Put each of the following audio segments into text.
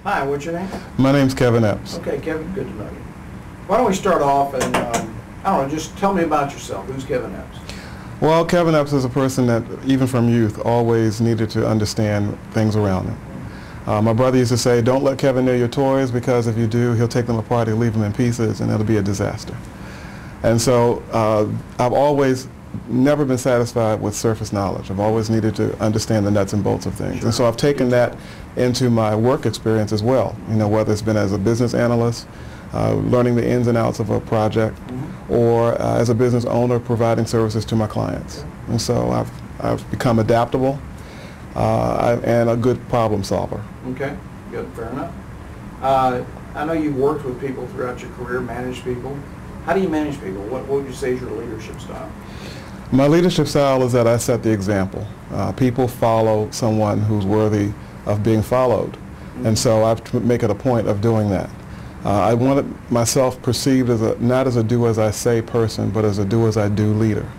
Hi, what's your name? My name's Kevin Epps. Okay, Kevin, good to know you. Why don't we start off and, I don't know, just tell me about yourself. Who's Kevin Epps? Well, Kevin Epps is a person that, even from youth, always needed to understand things around him. My brother used to say, don't let Kevin near your toys, because if you do, he'll take them apart, he'll leave them in pieces, and it'll be a disaster. And so I've always never been satisfied with surface knowledge. I've always needed to understand the nuts and bolts of things. Sure. And so I've taken that into my work experience as well, whether it's been as a business analyst, learning the ins and outs of a project, or as a business owner providing services to my clients. And so I've become adaptable and a good problem solver. Okay, good, fair enough. I know you've worked with people throughout your career, managed people. How do you manage people? What would you say is your leadership style? My leadership style is that I set the example. People follow someone who's worthy of being followed. And so I make it a point of doing that. I wanted myself perceived as not as a do-as-I-say person, but as a do-as-I-do leader.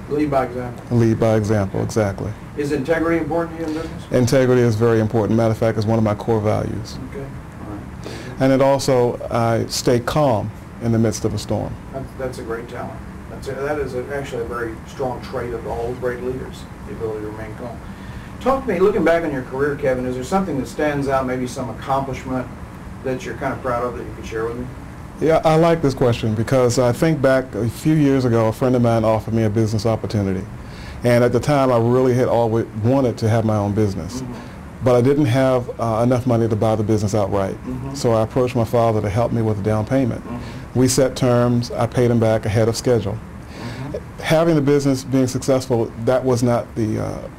Lead by example. Lead by example, exactly. Is integrity important to you in business? Integrity is very important. Matter of fact, it's one of my core values. Okay, all right. And it also, I stay calm in the midst of a storm. That's a great talent. That is actually a very strong trait of all great leaders, the ability to remain calm. Talk to me, looking back on your career, Kevin, is there something that stands out, maybe some accomplishment that you're kind of proud of that you could share with me? Yeah, I like this question because I think back a few years ago, a friend of mine offered me a business opportunity. And at the time, I really had always wanted to have my own business. But I didn't have enough money to buy the business outright. So I approached my father to help me with the down payment. We set terms, I paid him back ahead of schedule. Having the business being successful, that was not the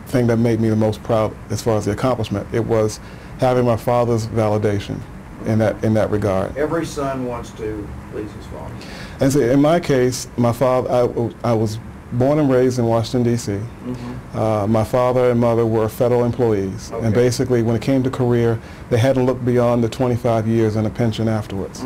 thing that made me the most proud as far as the accomplishment. It was having my father's validation in that regard. Every son wants to please his father. And so in my case, my father, I was born and raised in Washington, D.C. My father and mother were federal employees. And basically, when it came to career, they hadn't looked beyond the 25 years and a pension afterwards.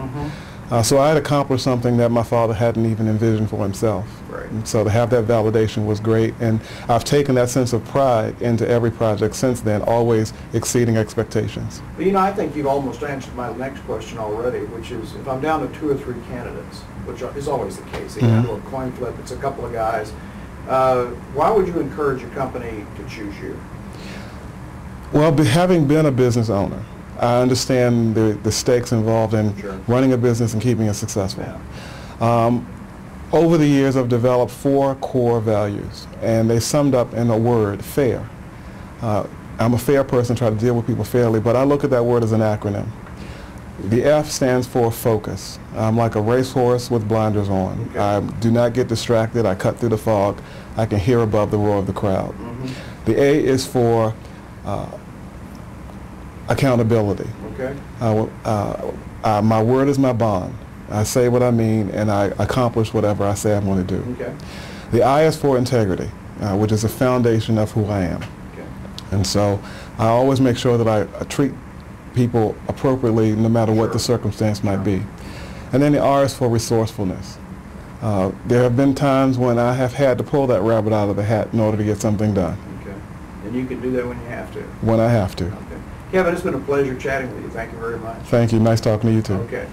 So I had accomplished something that my father hadn't even envisioned for himself. And so to have that validation was great, and I've taken that sense of pride into every project since then, always exceeding expectations. But I think you've almost answered my next question already, which is if I'm down to 2 or 3 candidates, which is always the case, even to a coin flip, it's a couple of guys, why would you encourage your company to choose you? Well, having been a business owner, I understand the stakes involved in running a business and keeping it successful. Over the years, I've developed 4 core values, and they summed up in a word: fair. I'm a fair person, try to deal with people fairly, but I look at that word as an acronym. The F stands for focus. I'm like a racehorse with blinders on. I do not get distracted. I cut through the fog. I can hear above the roar of the crowd. The A is for accountability. My word is my bond. I say what I mean, and I accomplish whatever I say I'm going to do. The I is for integrity, which is the foundation of who I am. And so I always make sure that I treat people appropriately no matter what the circumstance might be. And then the R is for resourcefulness. There have been times when I have had to pull that rabbit out of the hat in order to get something done. And you can do that when you have to? When I have to. Kevin, it's been a pleasure chatting with you. Thank you very much. Thank you. Nice talking to you too. Okay.